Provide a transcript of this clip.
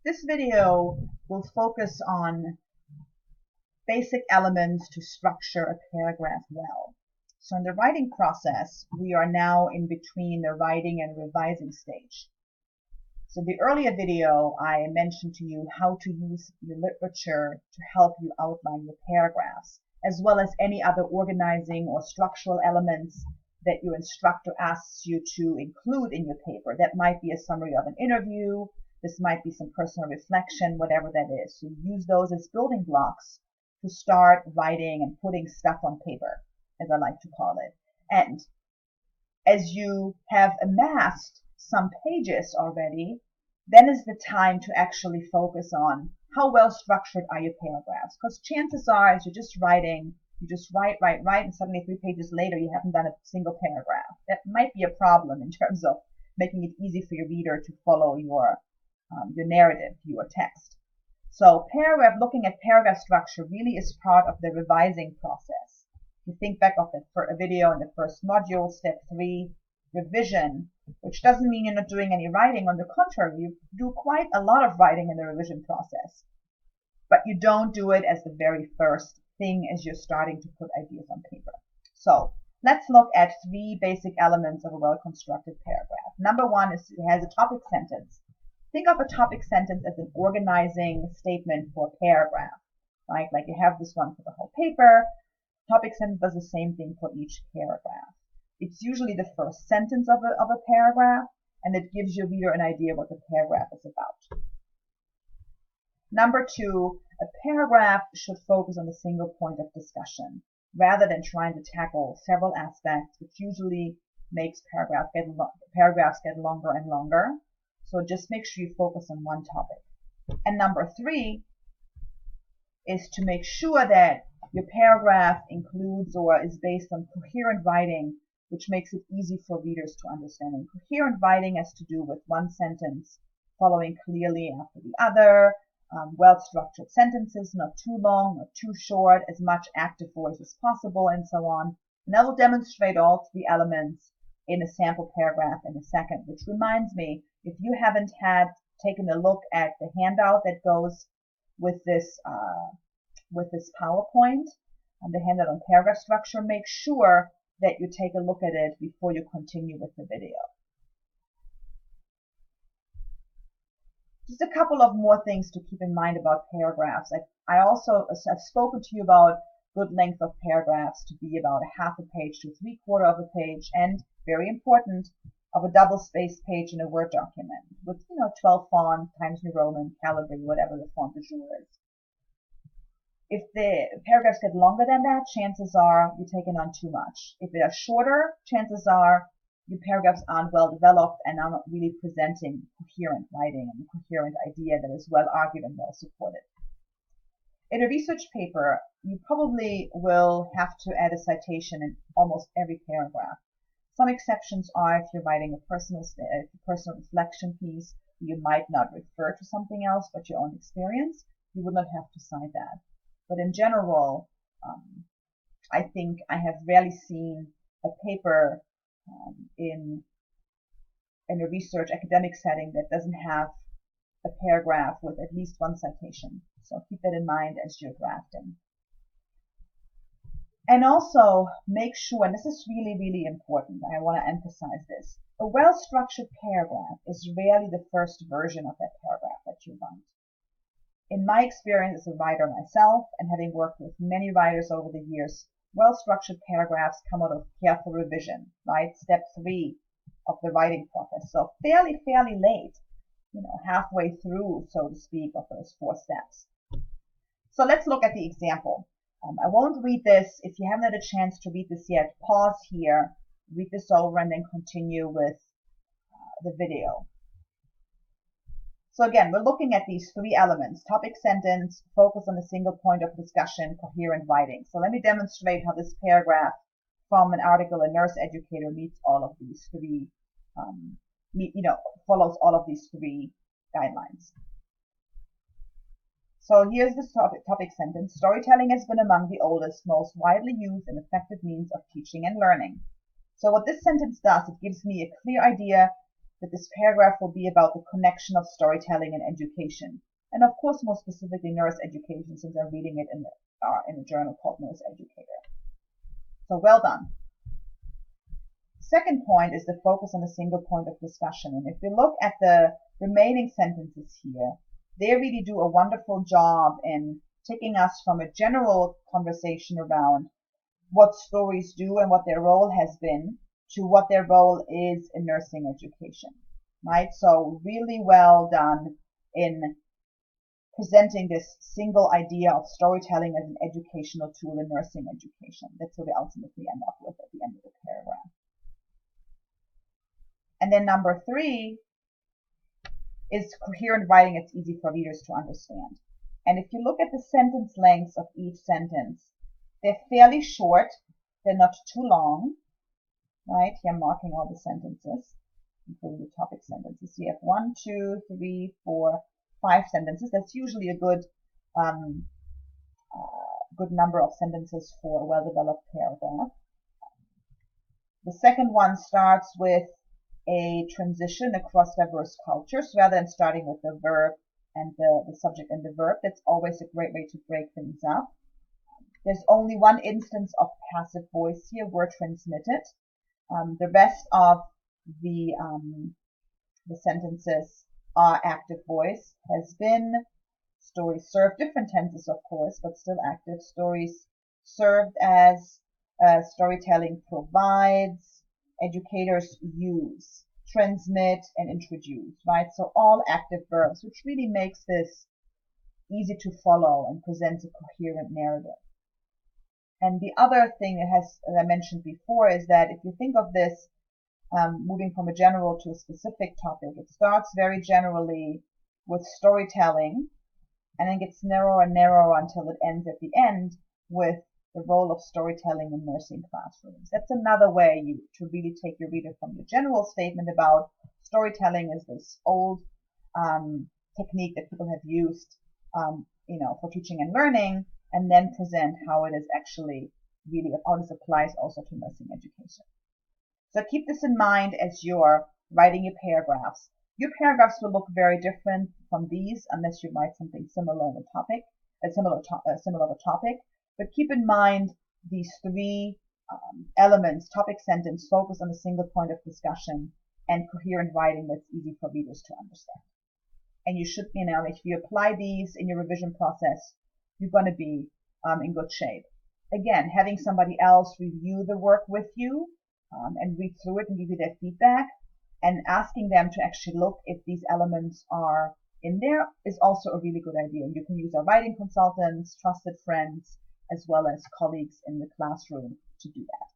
This video will focus on basic elements to structure a paragraph well. So in the writing process, we are now in between the writing and revising stage. So in the earlier video, I mentioned to you how to use your literature to help you outline your paragraphs, as well as any other organizing or structural elements that your instructor asks you to include in your paper. That might be a summary of an interview, this might be some personal reflection, whatever that is. So use those as building blocks to start writing and putting stuff on paper, as I like to call it. And as you have amassed some pages already, then is the time to actually focus on how well structured are your paragraphs. Because chances are, as you're just writing, you just write, and suddenly 3 pages later, you haven't done a single paragraph. That might be a problem in terms of making it easy for your reader to follow your narrative, your text. So looking at paragraph structure really is part of the revising process. You think back of a video in the first module, step 3, revision, which doesn't mean you're not doing any writing. On the contrary, you do quite a lot of writing in the revision process. But you don't do it as the very first thing as you're starting to put ideas on paper. So let's look at 3 basic elements of a well-constructed paragraph. Number 1 is it has a topic sentence. Think of a topic sentence as an organizing statement for a paragraph, right? Like you have this one for the whole paper. Topic sentence does the same thing for each paragraph. It's usually the first sentence of a paragraph, and it gives your reader an idea what the paragraph is about. Number 2, a paragraph should focus on a single point of discussion, rather than trying to tackle several aspects, which usually makes paragraphs get longer and longer. So just make sure you focus on one topic. And number 3 is to make sure that your paragraph includes or is based on coherent writing, which makes it easy for readers to understand. And coherent writing has to do with one sentence following clearly after the other, well-structured sentences, not too long, not too short, as much active voice as possible, and so on. And I will demonstrate all 3 elements in a sample paragraph in a second, which reminds me, if you haven't taken a look at the handout that goes with this PowerPoint, the handout on paragraph structure, make sure that you take a look at it before you continue with the video. Just a couple of more things to keep in mind about paragraphs. I've spoken to you about good length of paragraphs to be about a half a page to 3/4 of a page, and very important, of a double-spaced page in a Word document with 12 font, Times New Roman, Calibri, whatever the font du jour is. If the paragraphs get longer than that, chances are you're taking on too much. If they are shorter, chances are your paragraphs aren't well developed and are not really presenting coherent writing and a coherent idea that is well argued and well supported. In a research paper, you probably will have to add a citation in almost every paragraph. Some exceptions are if you're writing a personal reflection piece, you might not refer to something else but your own experience. You would not have to cite that. But in general, I think I have rarely seen a paper in a research academic setting that doesn't have a paragraph with at least 1 citation. So keep that in mind as you're drafting. And also make sure, and this is really, really important, I want to emphasize this, a well-structured paragraph is rarely the first version of that paragraph that you write. In my experience as a writer myself, and having worked with many writers over the years, well-structured paragraphs come out of careful revision, right? Step 3 of the writing process. So fairly late, halfway through, so to speak, of those 4 steps. So let's look at the example. I won't read this. If you haven't had a chance to read this yet, pause here, read this over, and then continue with the video. So again, we're looking at these 3 elements: topic sentence, focus on a single point of discussion, coherent writing. So let me demonstrate how this paragraph from an article, A Nurse Educator, meets all of these 3, follows all of these 3 guidelines. So here's the topic sentence. Storytelling has been among the oldest, most widely used and effective means of teaching and learning. So what this sentence does, it gives me a clear idea that this paragraph will be about the connection of storytelling and education. And of course, more specifically, nurse education, since I'm reading it in a journal called Nurse Educator. So well done. Second point is the focus on a single point of discussion. And if we look at the remaining sentences here, they really do a wonderful job in taking us from a general conversation around what stories do and what their role has been to what their role is in nursing education, right? So really well done in presenting this single idea of storytelling as an educational tool in nursing education. That's what we ultimately end up with at the end of the paragraph. And then number 3 is coherent writing that's easy for readers to understand. And if you look at the sentence lengths of each sentence, they're fairly short, they're not too long, right? Here I'm marking all the sentences, including the topic sentences. So you have 1, 2, 3, 4, 5 sentences. That's usually a good number of sentences for a well-developed paragraph. The second one starts with a transition across diverse cultures rather than starting with the verb and the subject and the verb. That's always a great way to break things up. There's only one instance of passive voice here, word transmitted. The rest of the sentences are active voice. Has been, stories served, different tenses of course, but still active. Stories served as, storytelling provides, educators use, transmit, and introduce, right? So all active verbs, which really makes this easy to follow and presents a coherent narrative. And the other thing that has, as I mentioned before, is that if you think of this moving from a general to a specific topic, it starts very generally with storytelling and then gets narrower and narrower until it ends at the end with the role of storytelling in nursing classrooms. That's another way to really take your reader from your general statement about storytelling as this old technique that people have used for teaching and learning, and then present how it is actually really, how this applies also to nursing education. So keep this in mind as you're writing your paragraphs. Your paragraphs will look very different from these unless you write something similar in a topic, similar to topic. But keep in mind these 3 elements: topic, sentence, focus on a single point of discussion, and coherent writing that's easy for readers to understand. And you should, if you apply these in your revision process, you're going to be in good shape. Again, having somebody else review the work with you and read through it and give you their feedback, and asking them to actually look if these elements are in there is also a really good idea. You can use our writing consultants, trusted friends, as well as colleagues in the classroom to do that.